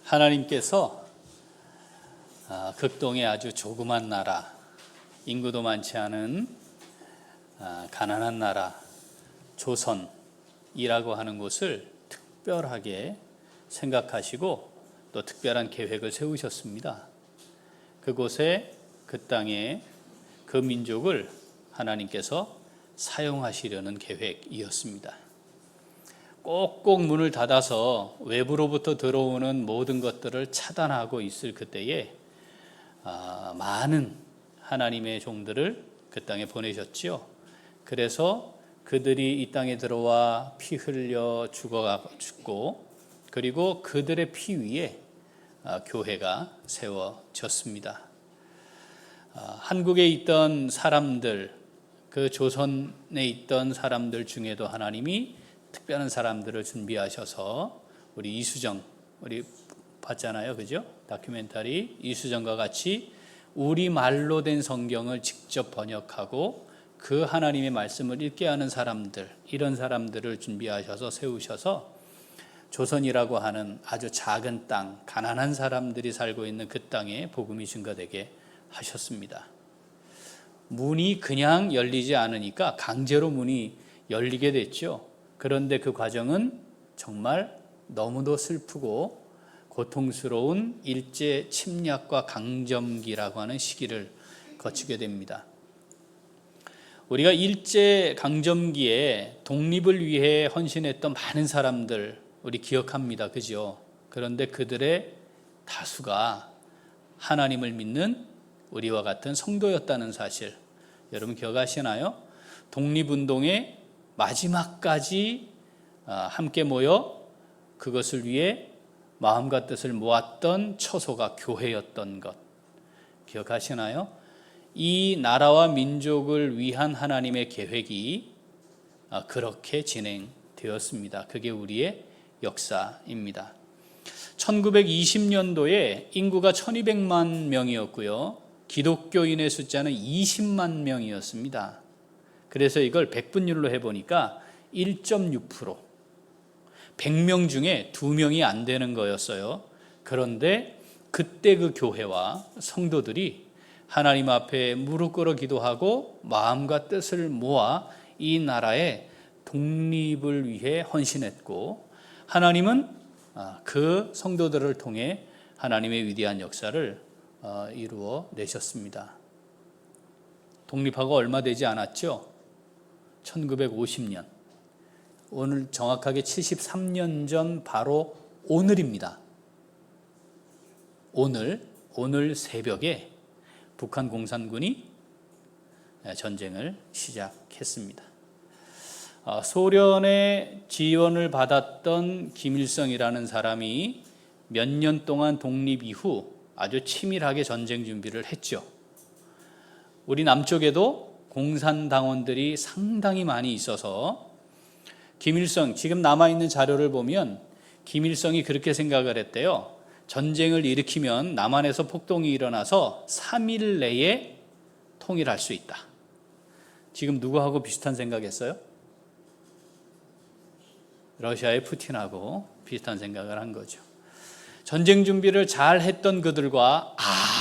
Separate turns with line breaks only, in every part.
하나님께서 극동의 아주 조그만 나라, 인구도 많지 않은 가난한 나라 조선이라고 하는 곳을 특별하게 생각하시고 또 특별한 계획을 세우셨습니다. 그곳에, 그 땅에 그 민족을 하나님께서 사용하시려는 계획이었습니다. 꼭꼭 문을 닫아서 외부로부터 들어오는 모든 것들을 차단하고 있을 그때에 많은 하나님의 종들을 그 땅에 보내셨지요. 그래서 그들이 이 땅에 들어와 피 흘려 죽고 그리고 그들의 피 위에 교회가 세워졌습니다. 한국에 있던 사람들, 그 조선에 있던 사람들 중에도 하나님이 특별한 사람들을 준비하셔서 우리 이수정, 우리 봤잖아요, 그죠? 다큐멘터리 이수정과 같이 우리말로 된 성경을 직접 번역하고 그 하나님의 말씀을 읽게 하는 사람들, 이런 사람들을 준비하셔서 세우셔서 조선이라고 하는 아주 작은 땅, 가난한 사람들이 살고 있는 그 땅에 복음이 증거되게 하셨습니다. 문이 그냥 열리지 않으니까 강제로 문이 열리게 됐죠. 그런데 그 과정은 정말 너무도 슬프고 고통스러운 일제 침략과 강점기라고 하는 시기를 거치게 됩니다. 우리가 일제 강점기에 독립을 위해 헌신했던 많은 사람들 우리 기억합니다. 그죠? 그런데 그들의 다수가 하나님을 믿는 우리와 같은 성도였다는 사실 여러분 기억하시나요? 독립운동의 마지막까지 함께 모여 그것을 위해 마음과 뜻을 모았던 처소가 교회였던 것 기억하시나요? 이 나라와 민족을 위한 하나님의 계획이 그렇게 진행되었습니다. 그게 우리의 역사입니다. 1920년도에 인구가 1200만 명이었고요. 기독교인의 숫자는 20만 명이었습니다. 그래서 이걸 백분율로 해보니까 1.6%, 100명 중에 2명이 안 되는 거였어요. 그런데 그때 그 교회와 성도들이 하나님 앞에 무릎 꿇어 기도하고 마음과 뜻을 모아 이 나라의 독립을 위해 헌신했고 하나님은 그 성도들을 통해 하나님의 위대한 역사를 이루어 내셨습니다. 독립하고 얼마 되지 않았죠? 1950년, 오늘 정확하게 73년 전 바로 오늘입니다. 오늘 새벽에 북한 공산군이 전쟁을 시작했습니다. 소련의 지원을 받았던 김일성이라는 사람이 몇 년 동안 독립 이후 아주 치밀하게 전쟁 준비를 했죠. 우리 남쪽에도 공산당원들이 상당히 많이 있어서 김일성, 지금 남아있는 자료를 보면 김일성이 그렇게 생각을 했대요. 전쟁을 일으키면 남한에서 폭동이 일어나서 3일 내에 통일할 수 있다. 지금 누구하고 비슷한 생각했어요? 러시아의 푸틴하고 비슷한 생각을 한 거죠. 전쟁 준비를 잘 했던 그들과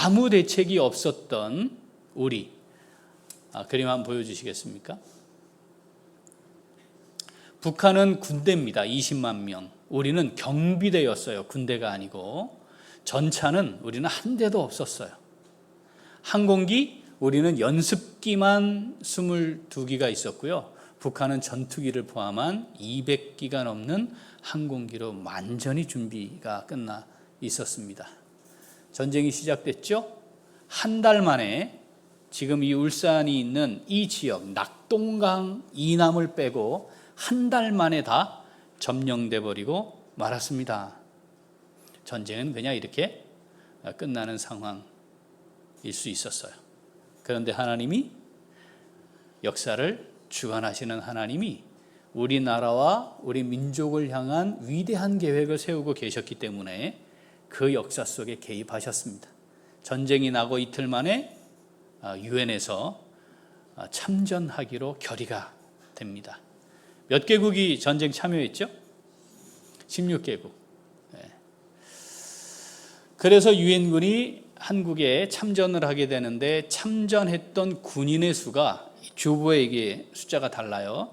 아무 대책이 없었던 우리, 그림 한번 보여주시겠습니까? 북한은 군대입니다. 20만 명. 우리는 경비대였어요. 군대가 아니고. 전차는 우리는 한 대도 없었어요. 항공기, 우리는 연습기만 22기가 있었고요. 북한은 전투기를 포함한 200기가 넘는 항공기로 완전히 준비가 끝나 있었습니다. 전쟁이 시작됐죠? 한 달 만에 지금 이 울산이 있는 이 지역 낙동강 이남을 빼고 한 달 만에 다 점령돼 버리고 말았습니다. 전쟁은 그냥 이렇게 끝나는 상황일 수 있었어요. 그런데 하나님이 역사를 주관하시는 하나님이 우리나라와 우리 민족을 향한 위대한 계획을 세우고 계셨기 때문에 그 역사 속에 개입하셨습니다. 전쟁이 나고 이틀 만에 유엔에서 참전하기로 결의가 됩니다. 몇 개국이 전쟁 참여했죠? 16개국. 그래서 유엔군이 한국에 참전을 하게 되는데 참전했던 군인의 수가 주보에게 숫자가 달라요.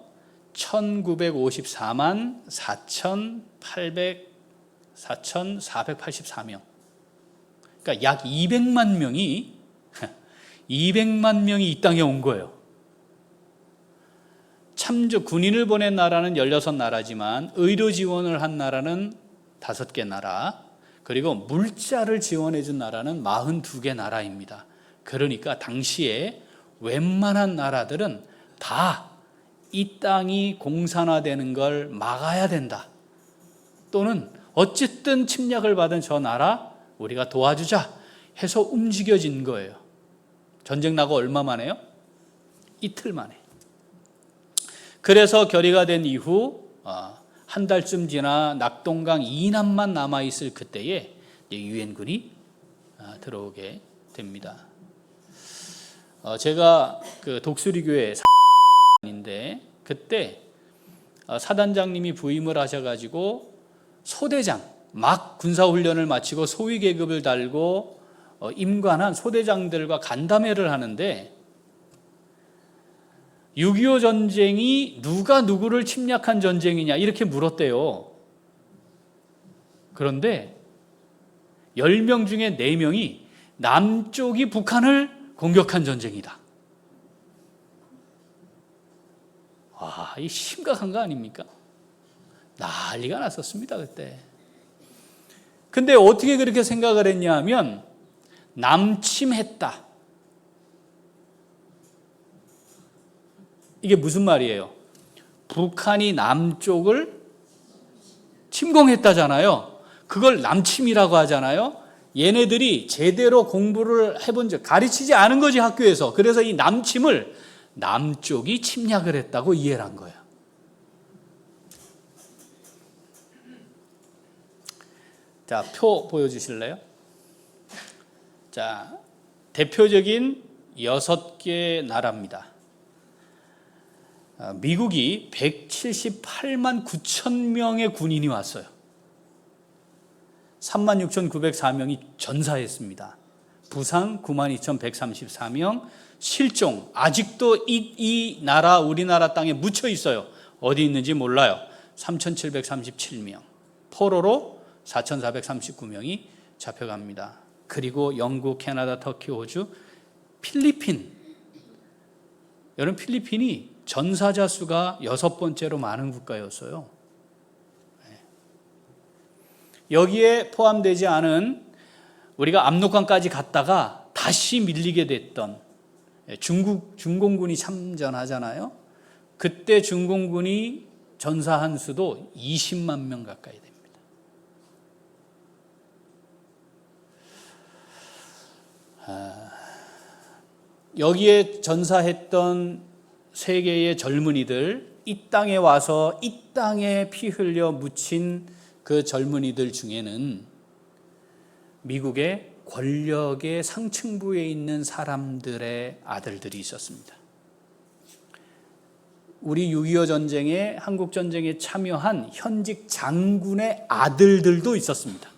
1954만 4,484명. 그러니까 약 200만 명이 이 땅에 온 거예요. 군인을 보낸 나라는 16나라지만 의료 지원을 한 나라는 5개 나라, 그리고 물자를 지원해 준 나라는 42개 나라입니다. 그러니까 당시에 웬만한 나라들은 다 이 땅이 공산화되는 걸 막아야 된다, 또는 어쨌든 침략을 받은 저 나라 우리가 도와주자 해서 움직여진 거예요. 전쟁 나고 얼마 만에요? 이틀 만에. 그래서 결의가 된 이후 한 달쯤 지나 낙동강 이남만 남아있을 그때에 유엔군이 들어오게 됩니다. 제가 그 독수리교회 사단인데 그때 사단장님이 부임을 하셔가지고 소대장, 막 군사훈련을 마치고 소위 계급을 달고 임관한 소대장들과 간담회를 하는데 6.25 전쟁이 누가 누구를 침략한 전쟁이냐 이렇게 물었대요. 그런데 10명 중에 4명이 남쪽이 북한을 공격한 전쟁이다. 와, 이 심각한 거 아닙니까? 난리가 났었습니다, 그때. 근데 어떻게 그렇게 생각을 했냐 하면 남침했다. 이게 무슨 말이에요? 북한이 남쪽을 침공했다잖아요. 그걸 남침이라고 하잖아요. 얘네들이 제대로 공부를 해본 적, 가르치지 않은 거지, 학교에서. 그래서 이 남침을 남쪽이 침략을 했다고 이해를 한 거예요. 자, 표 보여주실래요? 자, 대표적인 6개 나라입니다. 미국이 178만 9천 명의 군인이 왔어요. 36,904명이 전사했습니다. 부상 92,134명, 실종 아직도 이 나라, 우리나라 땅에 묻혀 있어요. 어디 있는지 몰라요. 3,737명, 포로로 4,439명이 잡혀갑니다. 그리고 영국, 캐나다, 터키, 호주, 필리핀. 여러분, 필리핀이 전사자 수가 6번째로 많은 국가였어요. 여기에 포함되지 않은 우리가 압록강까지 갔다가 다시 밀리게 됐던 중공군이 참전하잖아요. 그때 중공군이 전사한 수도 20만 명 가까이 됩니다. 여기에 전사했던 세계의 젊은이들, 이 땅에 와서 이 땅에 피 흘려 묻힌 그 젊은이들 중에는 미국의 권력의 상층부에 있는 사람들의 아들들이 있었습니다. 우리 6.25 전쟁에, 한국 전쟁에 참여한 현직 장군의 아들들도 있었습니다.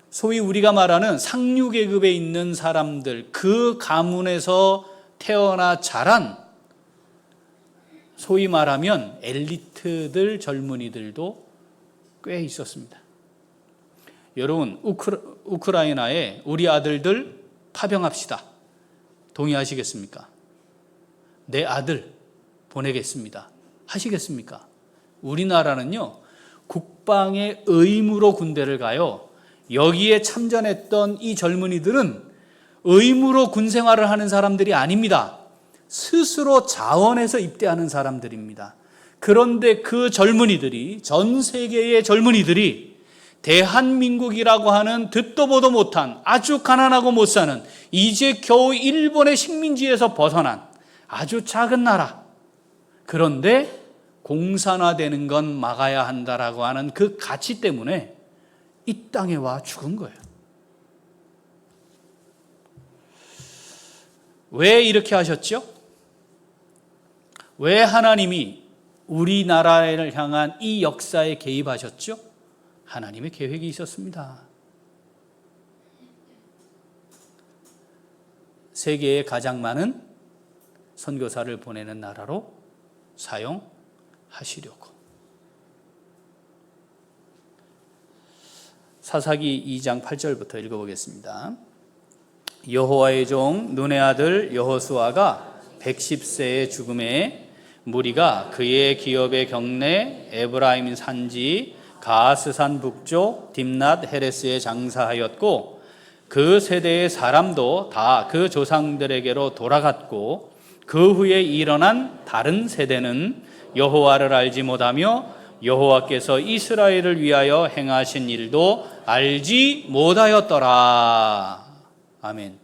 소위 우리가 말하는 상류 계급에 있는 사람들, 그 가문에서 태어나 자란 소위 말하면 엘리트들 젊은이들도 꽤 있었습니다. 여러분, 우크라이나에 우리 아들들 파병합시다. 동의하시겠습니까? 내 아들 보내겠습니다. 하시겠습니까? 우리나라는요, 국방의 의무로 군대를 가요. 여기에 참전했던 이 젊은이들은 의무로 군 생활을 하는 사람들이 아닙니다. 스스로 자원해서 입대하는 사람들입니다. 그런데 그 젊은이들이, 전 세계의 젊은이들이 대한민국이라고 하는 듣도 보도 못한, 아주 가난하고 못 사는, 이제 겨우 일본의 식민지에서 벗어난 아주 작은 나라, 그런데 공산화되는 건 막아야 한다라고 하는 그 가치 때문에 이 땅에 와 죽은 거예요. 왜 이렇게 하셨죠? 왜 하나님이 우리나라를 향한 이 역사에 개입하셨죠? 하나님의 계획이 있었습니다. 세계에 가장 많은 선교사를 보내는 나라로 사용하시려고. 사사기 2장 8절부터 읽어보겠습니다. 여호와의 종 눈의 아들 여호수아가 110세의 죽음에 무리가 그의 기업의 경내 에브라임 산지 가스산 북쪽 딥낫 헤레스에 장사하였고 그 세대의 사람도 다 그 조상들에게로 돌아갔고 그 후에 일어난 다른 세대는 여호와를 알지 못하며 여호와께서 이스라엘을 위하여 행하신 일도 알지 못하였더라. 아멘.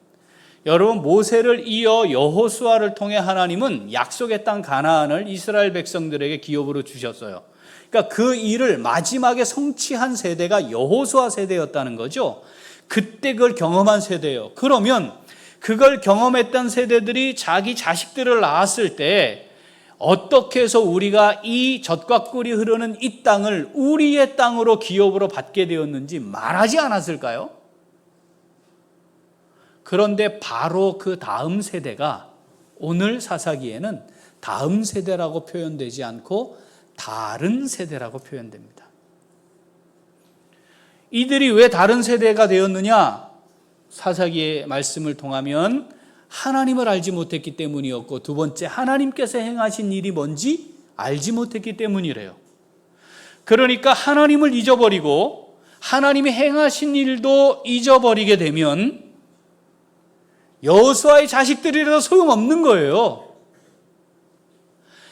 여러분, 모세를 이어 여호수아를 통해 하나님은 약속의 땅 가나안을 이스라엘 백성들에게 기업으로 주셨어요. 그러니까 그 일을 마지막에 성취한 세대가 여호수아 세대였다는 거죠. 그때 그걸 경험한 세대예요. 그러면 그걸 경험했던 세대들이 자기 자식들을 낳았을 때 어떻게 해서 우리가 이 젖과 꿀이 흐르는 이 땅을 우리의 땅으로 기업으로 받게 되었는지 말하지 않았을까요? 그런데 바로 그 다음 세대가 오늘 사사기에는 다음 세대라고 표현되지 않고 다른 세대라고 표현됩니다. 이들이 왜 다른 세대가 되었느냐? 사사기의 말씀을 통하면 하나님을 알지 못했기 때문이었고, 두 번째, 하나님께서 행하신 일이 뭔지 알지 못했기 때문이래요. 그러니까 하나님을 잊어버리고 하나님이 행하신 일도 잊어버리게 되면 여호수아의 자식들이라도 소용없는 거예요.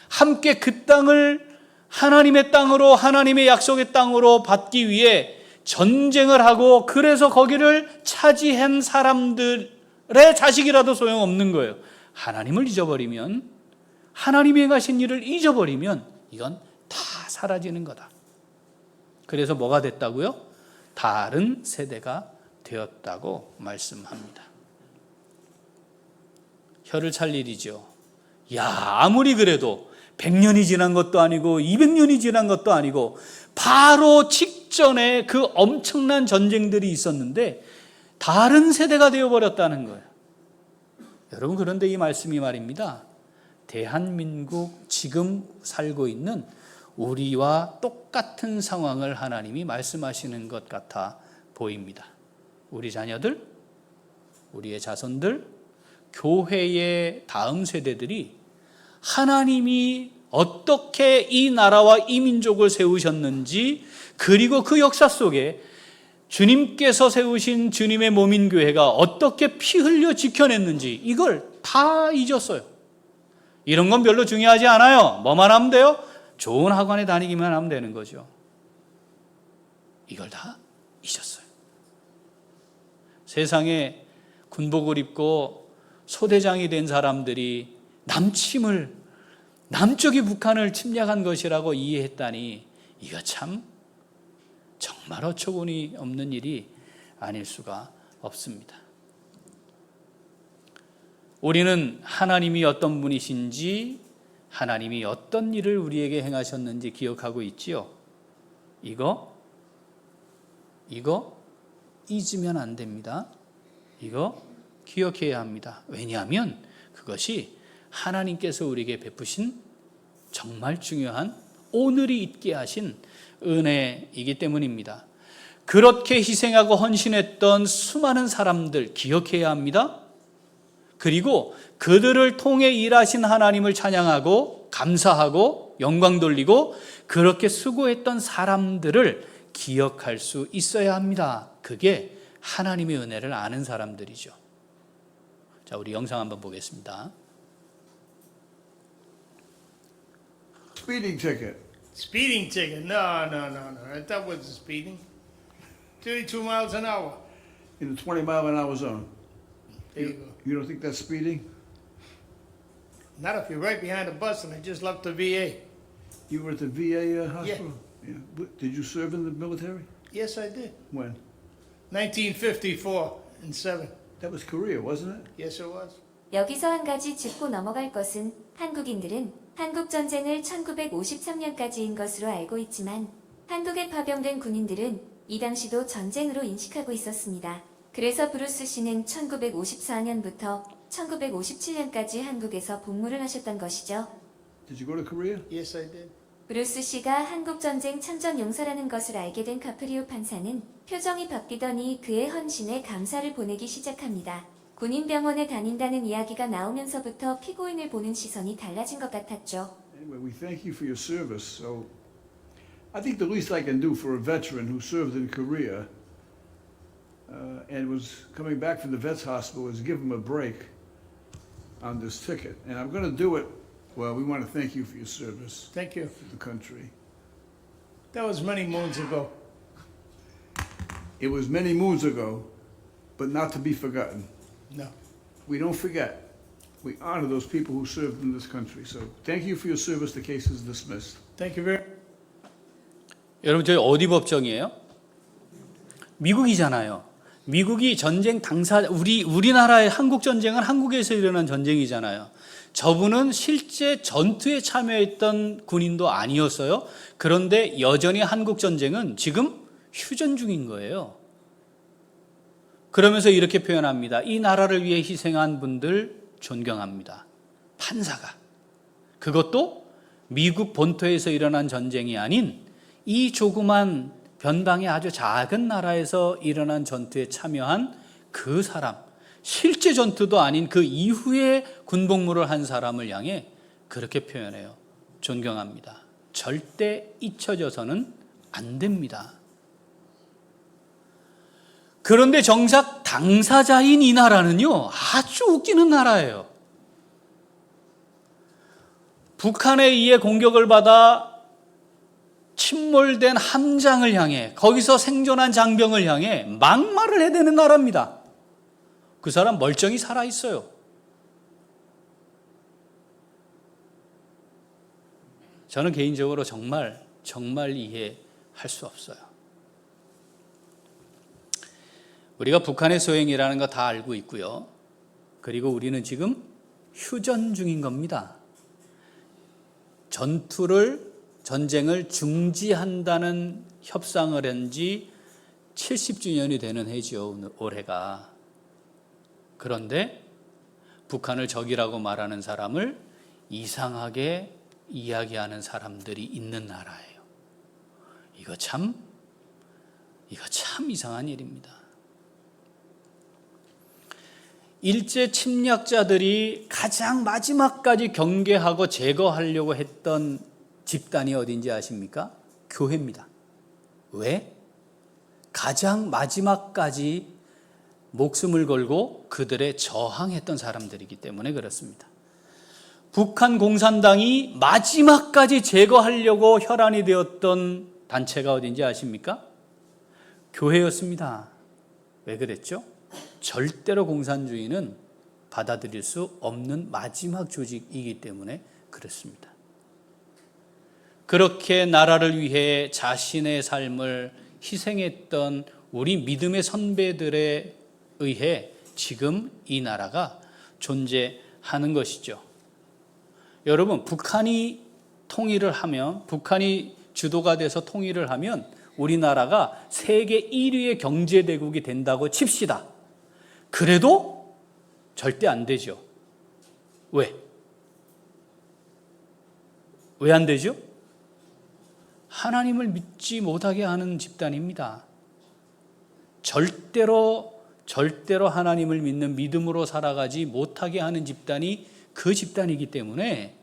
함께 그 땅을 하나님의 땅으로, 하나님의 약속의 땅으로 받기 위해 전쟁을 하고 그래서 거기를 차지한 사람들의 자식이라도 소용없는 거예요. 하나님을 잊어버리면, 하나님이 행하신 일을 잊어버리면 이건 다 사라지는 거다. 그래서 뭐가 됐다고요? 다른 세대가 되었다고 말씀합니다. 혀를 찰 일이죠. 아무리 그래도 100년이 지난 것도 아니고 200년이 지난 것도 아니고 바로 직전에 그 엄청난 전쟁들이 있었는데 다른 세대가 되어버렸다는 거예요. 여러분, 그런데 이 말씀이 말입니다, 대한민국 지금 살고 있는 우리와 똑같은 상황을 하나님이 말씀하시는 것 같아 보입니다. 우리 자녀들, 우리의 자손들, 교회의 다음 세대들이 하나님이 어떻게 이 나라와 이 민족을 세우셨는지, 그리고 그 역사 속에 주님께서 세우신 주님의 몸인 교회가 어떻게 피 흘려 지켜냈는지 이걸 다 잊었어요. 이런 건 별로 중요하지 않아요. 뭐만 하면 돼요? 좋은 학원에 다니기만 하면 되는 거죠. 이걸 다 잊었어요. 세상에 군복을 입고 소대장이 된 사람들이 남쪽이 북한을 침략한 것이라고 이해했다니, 이거 참 정말 어처구니 없는 일이 아닐 수가 없습니다. 우리는 하나님이 어떤 분이신지, 하나님이 어떤 일을 우리에게 행하셨는지 기억하고 있지요. 이거 잊으면 안 됩니다. 이거 기억해야 합니다. 왜냐하면 그것이 하나님께서 우리에게 베푸신 정말 중요한, 오늘이 있게 하신 은혜이기 때문입니다. 그렇게 희생하고 헌신했던 수많은 사람들 기억해야 합니다. 그리고 그들을 통해 일하신 하나님을 찬양하고 감사하고 영광 돌리고 그렇게 수고했던 사람들을 기억할 수 있어야 합니다. 그게 하나님의 은혜를 아는 사람들이죠. 자, 우리 영상 한번 보겠습니다.
Speeding ticket.
Speeding ticket? No. That wasn't speeding. 32 miles an hour.
In a 20-mile-an-hour zone.
There you go.
You don't think that's speeding?
Not if you're right behind a bus and I just left the VA.
You were at the VA hospital? Yeah. Did you serve in the military?
Yes, I did.
When?
1954 and 7.
That was Korea, wasn't it?
Yes, it was.
여기서 한 가지 짚고 넘어갈 것은, 한국인들은 한국 전쟁을 1953년까지인 것으로 알고 있지만 한국에 파병된 군인들은 이 당시도 전쟁으로 인식하고 있었습니다. 그래서 브루스 씨는 1954년부터 1957년까지 한국에서 복무를 하셨던 것이죠.
Did you go to Korea?
Yes, I did.
브루스 씨가 한국전쟁 참전 용사라는 것을 알게 된 카프리오 판사는 표정이 바뀌더니 그의 헌신에 감사를 보내기 시작합니다. 군인병원에 다닌다는 이야기가 나오면서부터 피고인을 보는 시선이 달라진 것 같았죠.
Anyway, we thank you for your service. So, I think the least I can do for a veteran who served in Korea and was coming back from the vets hospital is give him a break on this ticket. And I'm going to do it. Well, we want to thank you for your service
Thank you.
to the country.
That was many moons ago.
It was many moons ago, but not to be forgotten.
No.
We don't forget. We honor those people who served in this country. So, thank you for your service. The case is dismissed.
Thank you very
여러분 저희 어디 법정이에요? 미국이잖아요. 미국이 전쟁 당사 우리나라의 한국 전쟁은 한국에서 일어난 전쟁이잖아요. 저분은 실제 전투에 참여했던 군인도 아니었어요. 그런데 여전히 한국 전쟁은 지금 휴전 중인 거예요. 그러면서 이렇게 표현합니다. 이 나라를 위해 희생한 분들 존경합니다. 판사가. 그것도 미국 본토에서 일어난 전쟁이 아닌 이 조그만 변방의 아주 작은 나라에서 일어난 전투에 참여한 그 사람, 실제 전투도 아닌 그 이후에 군복무를 한 사람을 향해 그렇게 표현해요. 존경합니다. 절대 잊혀져서는 안 됩니다. 그런데 정작 당사자인 이 나라는요, 아주 웃기는 나라예요. 북한에 의해 공격을 받아 침몰된 함장을 향해, 거기서 생존한 장병을 향해 막말을 해대는 나라입니다. 그 사람 멀쩡히 살아있어요. 저는 개인적으로 정말 이해할 수 없어요. 우리가 북한의 소행이라는 거 다 알고 있고요. 그리고 우리는 지금 휴전 중인 겁니다. 전쟁을 중지한다는 협상을 한 지 70주년이 되는 해죠, 올해가. 그런데 북한을 적이라고 말하는 사람을 이상하게 이야기하는 사람들이 있는 나라예요. 이거 참 이상한 일입니다. 일제 침략자들이 가장 마지막까지 경계하고 제거하려고 했던 집단이 어딘지 아십니까? 교회입니다. 왜? 가장 마지막까지 목숨을 걸고 그들에 저항했던 사람들이기 때문에 그렇습니다. 북한 공산당이 마지막까지 제거하려고 혈안이 되었던 단체가 어딘지 아십니까? 교회였습니다. 왜 그랬죠? 절대로 공산주의는 받아들일 수 없는 마지막 조직이기 때문에 그렇습니다. 그렇게 나라를 위해 자신의 삶을 희생했던 우리 믿음의 선배들에 의해 지금 이 나라가 존재하는 것이죠. 여러분, 북한이 통일을 하면, 북한이 주도가 돼서 통일을 하면 우리나라가 세계 1위의 경제대국이 된다고 칩시다. 그래도 절대 안 되죠. 왜? 왜 안 되죠? 하나님을 믿지 못하게 하는 집단입니다. 절대로 하나님을 믿는 믿음으로 살아가지 못하게 하는 집단이 그 집단이기 때문에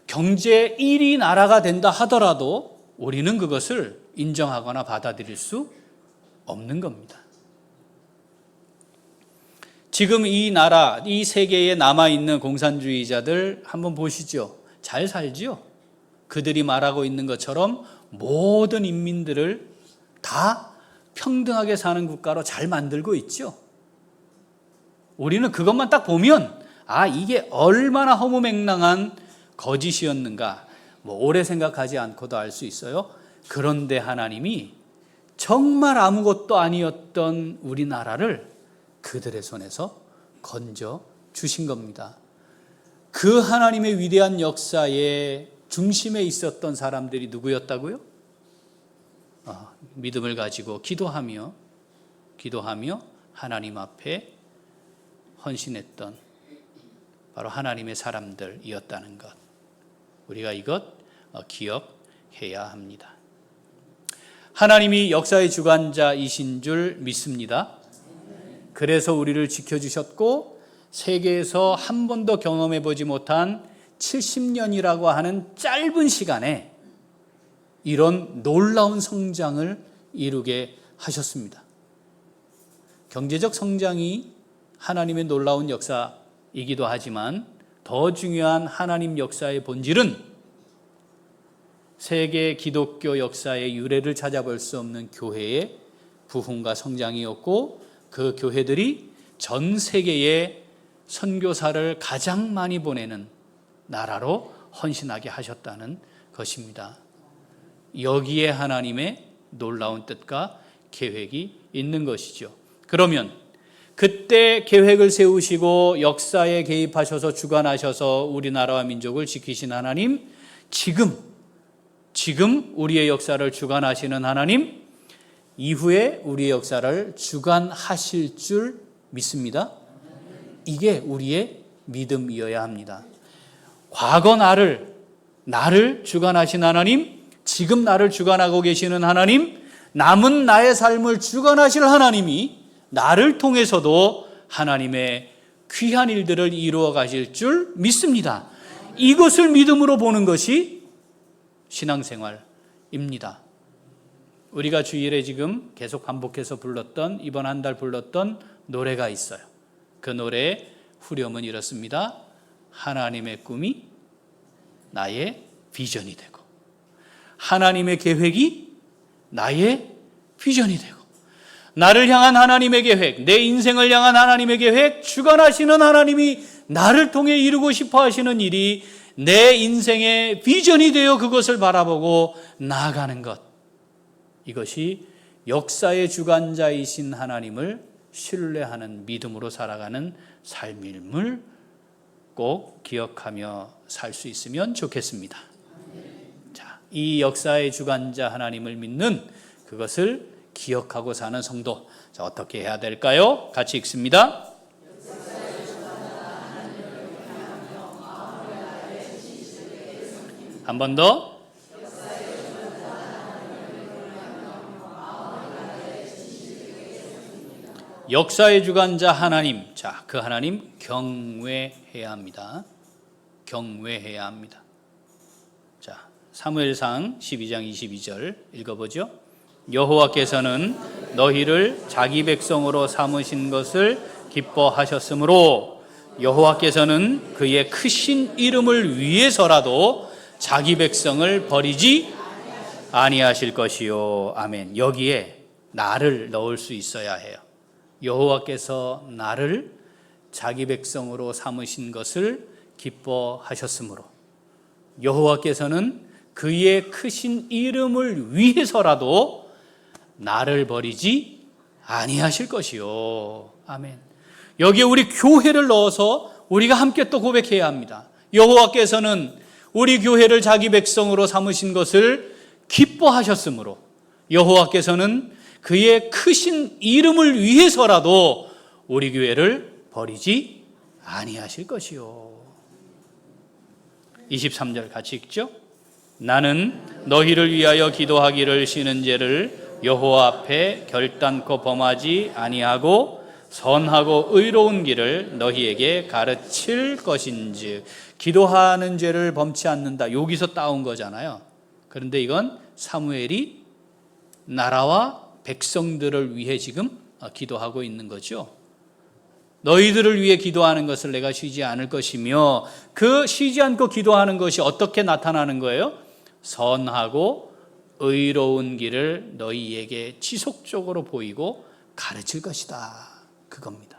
경제 1위 나라가 된다 하더라도 우리는 그것을 인정하거나 받아들일 수 없는 겁니다. 지금 이 나라, 이 세계에 남아있는 공산주의자들 한번 보시죠. 잘 살지요? 그들이 말하고 있는 것처럼 모든 인민들을 다 평등하게 사는 국가로 잘 만들고 있죠. 우리는 그것만 딱 보면 이게 얼마나 허무맹랑한 거짓이었는가 오래 생각하지 않고도 알 수 있어요. 그런데 하나님이 정말 아무것도 아니었던 우리나라를 그들의 손에서 건져 주신 겁니다. 그 하나님의 위대한 역사의 중심에 있었던 사람들이 누구였다고요? 믿음을 가지고 기도하며 하나님 앞에 헌신했던 바로 하나님의 사람들이었다는 것, 우리가 이것 기억해야 합니다. 하나님이 역사의 주관자이신 줄 믿습니다. 그래서 우리를 지켜주셨고 세계에서 한 번도 경험해 보지 못한 70년이라고 하는 짧은 시간에 이런 놀라운 성장을 이루게 하셨습니다. 경제적 성장이 하나님의 놀라운 역사이기도 하지만 더 중요한 하나님 역사의 본질은 세계 기독교 역사의 유래를 찾아볼 수 없는 교회의 부흥과 성장이었고, 그 교회들이 전 세계에 선교사를 가장 많이 보내는 나라로 헌신하게 하셨다는 것입니다. 여기에 하나님의 놀라운 뜻과 계획이 있는 것이죠. 그러면 그때 계획을 세우시고 역사에 개입하셔서 주관하셔서 우리나라와 민족을 지키신 하나님, 지금 우리의 역사를 주관하시는 하나님, 이후에 우리의 역사를 주관하실 줄 믿습니다. 이게 우리의 믿음이어야 합니다. 과거 나를 주관하신 하나님, 지금 나를 주관하고 계시는 하나님, 남은 나의 삶을 주관하실 하나님이 나를 통해서도 하나님의 귀한 일들을 이루어 가실 줄 믿습니다. 이것을 믿음으로 보는 것이 신앙생활입니다. 우리가 주일에 지금 계속 반복해서 불렀던, 이번 한 달 불렀던 노래가 있어요. 그 노래의 후렴은 이렇습니다. 하나님의 꿈이 나의 비전이 되고, 하나님의 계획이 나의 비전이 되고, 나를 향한 하나님의 계획, 내 인생을 향한 하나님의 계획, 주관하시는 하나님이 나를 통해 이루고 싶어 하시는 일이 내 인생의 비전이 되어 그것을 바라보고 나아가는 것, 이것이 역사의 주관자이신 하나님을 신뢰하는 믿음으로 살아가는 삶임을 꼭 기억하며 살 수 있으면 좋겠습니다. 자, 이 역사의 주관자 하나님을 믿는 그것을 기억하고 사는 성도, 자, 어떻게 해야 될까요? 같이 읽습니다. 한 번 더. 역사의 주관자 하나님, 자, 그 하나님 경외해야 합니다. 경외해야 합니다. 자, 사무엘상 12장 22절 읽어보죠. 여호와께서는 너희를 자기 백성으로 삼으신 것을 기뻐하셨으므로 여호와께서는 그의 크신 이름을 위해서라도 자기 백성을 버리지 아니하실 것이요. 아멘. 여기에 나를 넣을 수 있어야 해요. 여호와께서 나를 자기 백성으로 삼으신 것을 기뻐하셨으므로 여호와께서는 그의 크신 이름을 위해서라도 나를 버리지 아니하실 것이요. 아멘. 여기에 우리 교회를 넣어서 우리가 함께 또 고백해야 합니다. 여호와께서는 우리 교회를 자기 백성으로 삼으신 것을 기뻐하셨으므로 여호와께서는 그의 크신 이름을 위해서라도 우리 교회를 버리지 아니하실 것이요. 23절 같이 읽죠. 나는 너희를 위하여 기도하기를 쉬는 죄를 여호와 앞에 결단코 범하지 아니하고 선하고 의로운 길을 너희에게 가르칠 것인즉. 기도하는 죄를 범치 않는다, 여기서 따온 거잖아요. 그런데 이건 사무엘이 나라와 백성들을 위해 지금 기도하고 있는 거죠. 너희들을 위해 기도하는 것을 내가 쉬지 않을 것이며, 그 쉬지 않고 기도하는 것이 어떻게 나타나는 거예요? 선하고 의로운 길을 너희에게 지속적으로 보이고 가르칠 것이다, 그겁니다.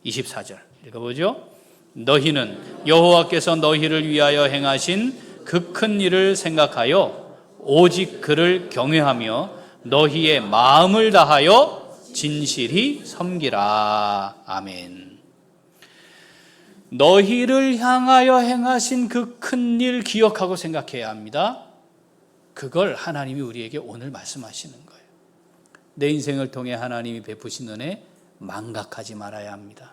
24절 읽어보죠. 너희는 여호와께서 너희를 위하여 행하신 그 큰 일을 생각하여 오직 그를 경외하며 너희의 마음을 다하여 진실히 섬기라. 아멘. 너희를 향하여 행하신 그 큰 일 기억하고 생각해야 합니다. 그걸 하나님이 우리에게 오늘 말씀하시는 거예요. 내 인생을 통해 하나님이 베푸신 은혜 망각하지 말아야 합니다.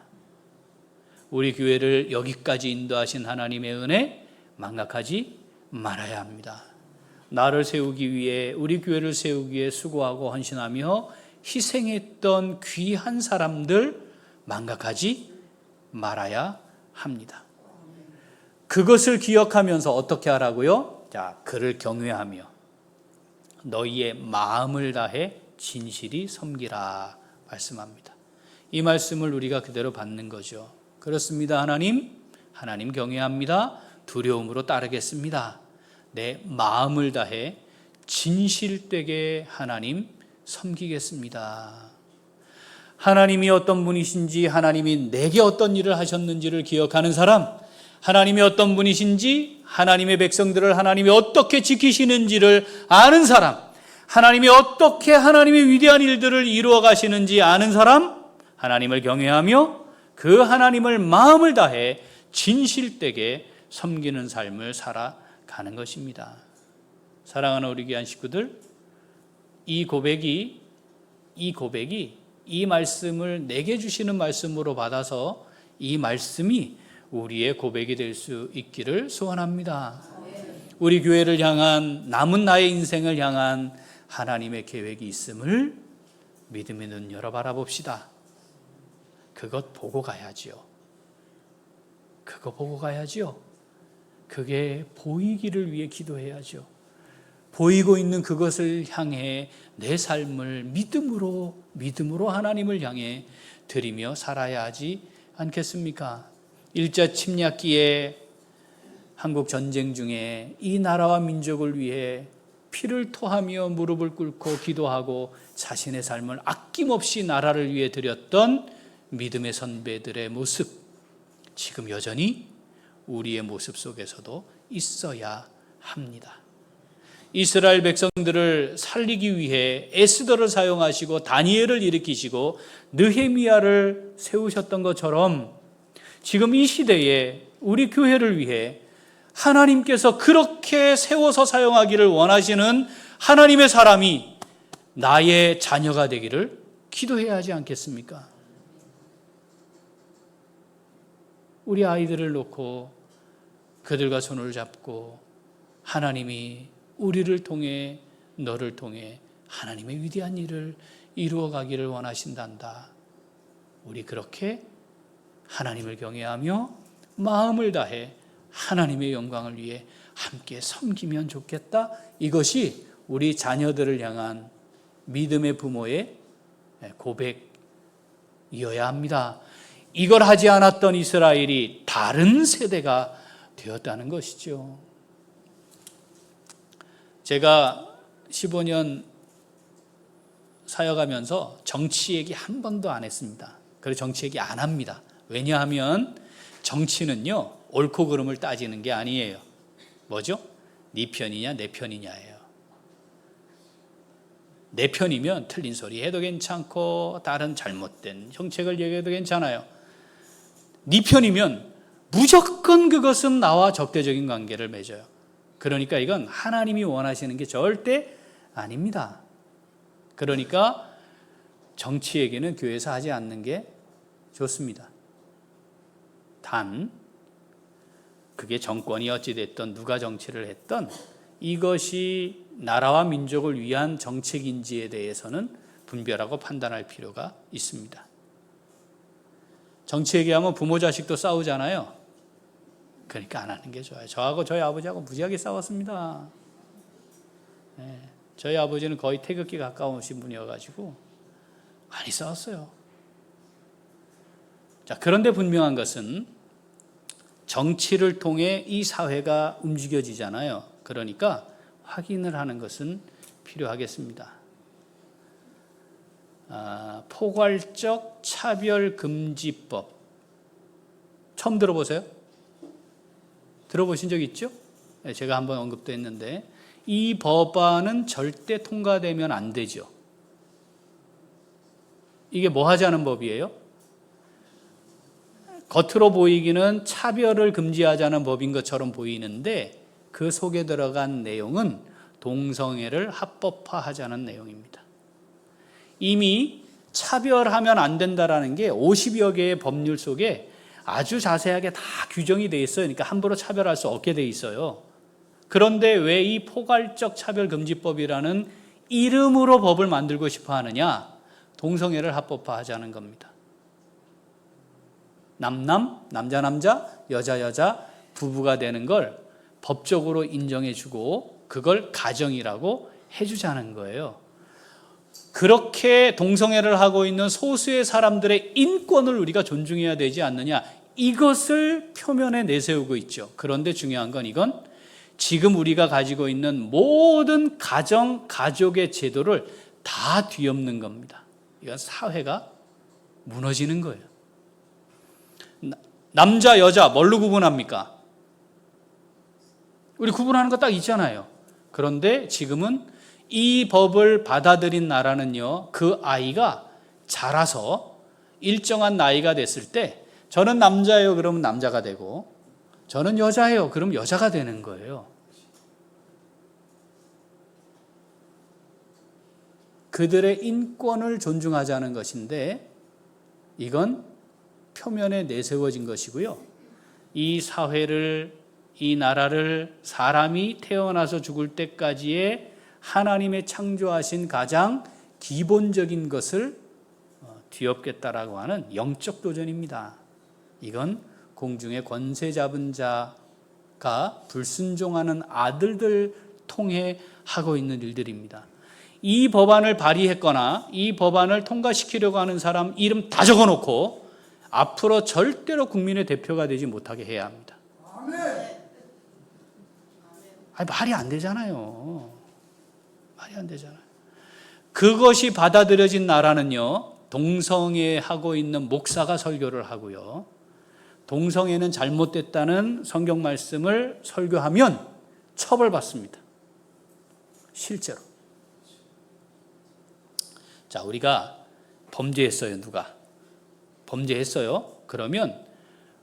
우리 교회를 여기까지 인도하신 하나님의 은혜 망각하지 말아야 합니다. 나를 세우기 위해, 우리 교회를 세우기 위해 수고하고 헌신하며 희생했던 귀한 사람들 망각하지 말아야 합니다. 그것을 기억하면서 어떻게 하라고요? 자, 그를 경외하며 너희의 마음을 다해 진실이 섬기라 말씀합니다. 이 말씀을 우리가 그대로 받는 거죠. 그렇습니다. 하나님 경외합니다. 두려움으로 따르겠습니다. 내 마음을 다해 진실되게 하나님 섬기겠습니다. 하나님이 어떤 분이신지, 하나님이 내게 어떤 일을 하셨는지를 기억하는 사람, 하나님이 어떤 분이신지, 하나님의 백성들을 하나님이 어떻게 지키시는지를 아는 사람, 하나님이 어떻게 하나님의 위대한 일들을 이루어 가시는지 아는 사람, 하나님을 경외하며 그 하나님을 마음을 다해 진실되게 섬기는 삶을 살아가는 것입니다. 사랑하는 우리 귀한 식구들, 이 고백이 이 말씀을 내게 주시는 말씀으로 받아서 이 말씀이 우리의 고백이 될 수 있기를 소원합니다. 우리 교회를 향한, 남은 나의 인생을 향한 하나님의 계획이 있음을 믿음의 눈 열어 바라봅시다. 그것 보고 가야지요. 그거 보고 가야지요. 그게 보이기를 위해 기도해야죠. 보이고 있는 그것을 향해 내 삶을 믿음으로 하나님을 향해 드리며 살아야 하지 않겠습니까? 일제 침략기에 한국 전쟁 중에 이 나라와 민족을 위해 피를 토하며 무릎을 꿇고 기도하고 자신의 삶을 아낌없이 나라를 위해 드렸던 믿음의 선배들의 모습, 지금 여전히 우리의 모습 속에서도 있어야 합니다. 이스라엘 백성들을 살리기 위해 에스더를 사용하시고 다니엘을 일으키시고 느헤미야를 세우셨던 것처럼 지금 이 시대에 우리 교회를 위해 하나님께서 그렇게 세워서 사용하기를 원하시는 하나님의 사람이 나의 자녀가 되기를 기도해야 하지 않겠습니까? 우리 아이들을 놓고 그들과 손을 잡고 하나님이 우리를 통해, 너를 통해 하나님의 위대한 일을 이루어 가기를 원하신단다. 우리 그렇게 하나님을 경외하며 마음을 다해 하나님의 영광을 위해 함께 섬기면 좋겠다. 이것이 우리 자녀들을 향한 믿음의 부모의 고백이어야 합니다. 이걸 하지 않았던 이스라엘이 다른 세대가 되었다는 것이죠. 제가 15년 사역하면서 정치 얘기 한 번도 안 했습니다. 그리고 정치 얘기 안 합니다. 왜냐하면 정치는요, 옳고 그름을 따지는 게 아니에요. 뭐죠? 네 편이냐 내 편이냐예요. 내 편이면 틀린 소리 해도 괜찮고 다른 잘못된 정책을 얘기해도 괜찮아요. 네 편이면 무조건 그것은 나와 적대적인 관계를 맺어요. 그러니까 이건 하나님이 원하시는 게 절대 아닙니다. 그러니까 정치 얘기는 교회에서 하지 않는 게 좋습니다. 단 그게 정권이 어찌됐든 누가 정치를 했든 이것이 나라와 민족을 위한 정책인지에 대해서는 분별하고 판단할 필요가 있습니다. 정치 얘기하면 부모 자식도 싸우잖아요. 그러니까 안 하는 게 좋아요. 저하고 저희 아버지하고 무지하게 싸웠습니다. 네, 저희 아버지는 거의 태극기 가까우신 분이어가지고 많이 싸웠어요. 자, 그런데 분명한 것은 정치를 통해 이 사회가 움직여지잖아요. 그러니까 확인을 하는 것은 필요하겠습니다. 포괄적 차별금지법 처음 들어보세요? 들어보신 적 있죠? 제가 한번 언급도 했는데 이 법안은 절대 통과되면 안 되죠. 이게 뭐 하자는 법이에요? 겉으로 보이기는 차별을 금지하자는 법인 것처럼 보이는데 그 속에 들어간 내용은 동성애를 합법화하자는 내용입니다. 이미 차별하면 안 된다라는 게 50여 개의 법률 속에 아주 자세하게 다 규정이 돼 있어요. 그러니까 함부로 차별할 수 없게 돼 있어요. 그런데 왜 이 포괄적 차별금지법이라는 이름으로 법을 만들고 싶어 하느냐? 동성애를 합법화하자는 겁니다. 남자, 여자 부부가 되는 걸 법적으로 인정해주고 그걸 가정이라고 해주자는 거예요. 그렇게 동성애를 하고 있는 소수의 사람들의 인권을 우리가 존중해야 되지 않느냐, 이것을 표면에 내세우고 있죠. 그런데 중요한 건 이건 지금 우리가 가지고 있는 모든 가족의 제도를 다 뒤엎는 겁니다. 이건 사회가 무너지는 거예요. 남자, 여자 뭘로 구분합니까? 우리 구분하는 거 딱 있잖아요. 그런데 지금은 이 법을 받아들인 나라는요, 그 아이가 자라서 일정한 나이가 됐을 때 저는 남자예요 그러면 남자가 되고 저는 여자예요 그러면 여자가 되는 거예요. 그들의 인권을 존중하자는 것인데 이건 표면에 내세워진 것이고요. 이 사회를, 이 나라를 사람이 태어나서 죽을 때까지의 하나님의 창조하신 가장 기본적인 것을 뒤엎겠다라고 하는 영적 도전입니다. 이건 공중의 권세 잡은 자가 불순종하는 아들들 통해 하고 있는 일들입니다. 이 법안을 발의했거나 이 법안을 통과시키려고 하는 사람 이름 다 적어놓고 앞으로 절대로 국민의 대표가 되지 못하게 해야 합니다. 아니, 말이 안 되잖아요. 말이 안 되잖아요. 그것이 받아들여진 나라는요, 동성애 하고 있는 목사가 설교를 하고요, 동성애는 잘못됐다는 성경 말씀을 설교하면 처벌받습니다. 실제로. 자, 우리가 범죄했어요. 누가? 범죄했어요. 그러면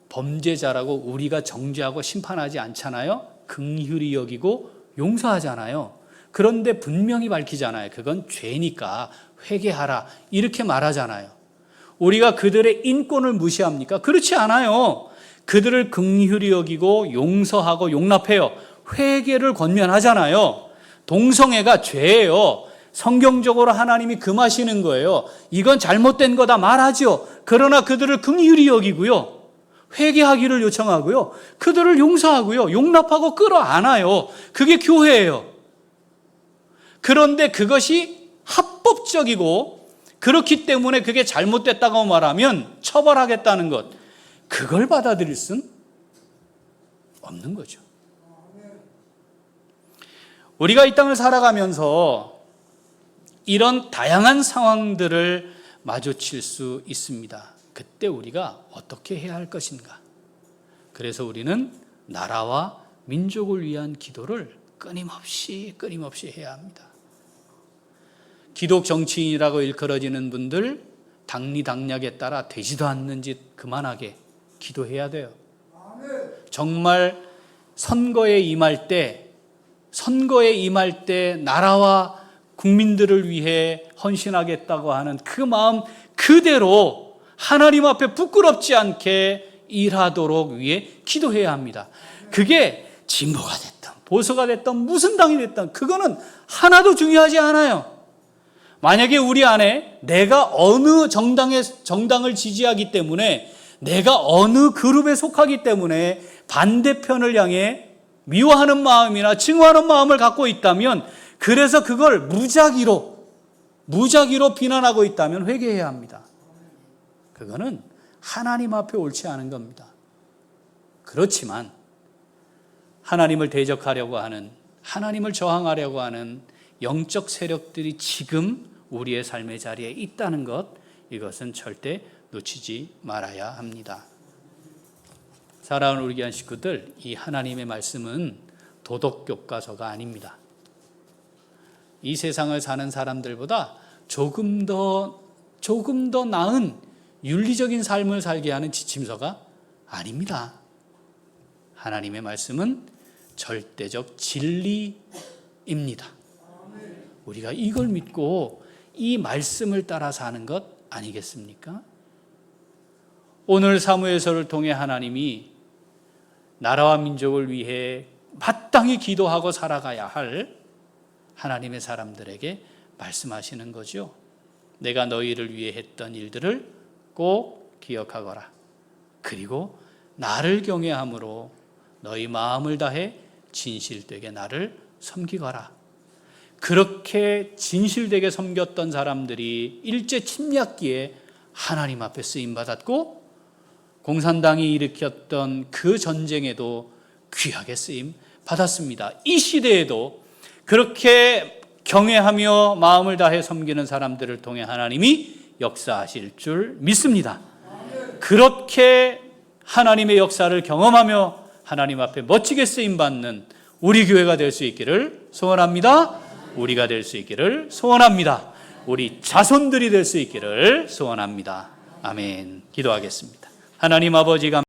범죄자라고 우리가 정죄하고 심판하지 않잖아요. 긍휼히 여기고 용서하잖아요. 그런데 분명히 밝히잖아요. 그건 죄니까 회개하라 이렇게 말하잖아요. 우리가 그들의 인권을 무시합니까? 그렇지 않아요. 그들을 긍휼히 여기고 용서하고 용납해요. 회개를 권면하잖아요. 동성애가 죄예요. 성경적으로 하나님이 금하시는 거예요. 이건 잘못된 거다 말하죠. 그러나 그들을 긍휼히 여기고요, 회개하기를 요청하고요, 그들을 용서하고요, 용납하고 끌어안아요. 그게 교회예요. 그런데 그것이 합법적이고 그렇기 때문에 그게 잘못됐다고 말하면 처벌하겠다는 것, 그걸 받아들일 수는 없는 거죠. 우리가 이 땅을 살아가면서 이런 다양한 상황들을 마주칠 수 있습니다. 그때 우리가 어떻게 해야 할 것인가? 그래서 우리는 나라와 민족을 위한 기도를 끊임없이 해야 합니다. 기독 정치인이라고 일컬어지는 분들 당리당략에 따라 되지도 않는 짓 그만하게 기도해야 돼요. 정말 선거에 임할 때 나라와 국민들을 위해 헌신하겠다고 하는 그 마음 그대로 하나님 앞에 부끄럽지 않게 일하도록 위해 기도해야 합니다. 그게 진보가 됐든 보수가 됐든 무슨 당이 됐든 그거는 하나도 중요하지 않아요. 만약에 우리 안에 내가 어느 정당을 지지하기 때문에, 내가 어느 그룹에 속하기 때문에 반대편을 향해 미워하는 마음이나 증오하는 마음을 갖고 있다면, 그래서 그걸 무작위로 비난하고 있다면 회개해야 합니다. 그거는 하나님 앞에 옳지 않은 겁니다. 그렇지만 하나님을 대적하려고 하는, 하나님을 저항하려고 하는 영적 세력들이 지금 우리의 삶의 자리에 있다는 것, 이것은 절대 놓치지 말아야 합니다. 사랑하는 우리 귀한 식구들, 이 하나님의 말씀은 도덕교과서가 아닙니다. 이 세상을 사는 사람들보다 조금 더 나은 윤리적인 삶을 살게 하는 지침서가 아닙니다. 하나님의 말씀은 절대적 진리, 입니다. 우리가 이걸 믿고 이 말씀을 따라 사는 것 아니겠습니까? 오늘 사무엘서를 통해 하나님이 나라와 민족을 위해 마땅히 기도하고 살아가야 할 하나님의 사람들에게 말씀하시는 거죠. 내가 너희를 위해 했던 일들을 꼭 기억하거라. 그리고 나를 경외함으로 너희 마음을 다해 진실되게 나를 섬기거라. 그렇게 진실되게 섬겼던 사람들이 일제 침략기에 하나님 앞에 쓰임받았고, 공산당이 일으켰던 그 전쟁에도 귀하게 쓰임 받았습니다. 이 시대에도 그렇게 경외하며 마음을 다해 섬기는 사람들을 통해 하나님이 역사하실 줄 믿습니다. 그렇게 하나님의 역사를 경험하며 하나님 앞에 멋지게 쓰임받는 우리 교회가 될 수 있기를 소원합니다. 우리가 될 수 있기를 소원합니다. 우리 자손들이 될 수 있기를 소원합니다. 아멘. 기도하겠습니다. 하나님 아버지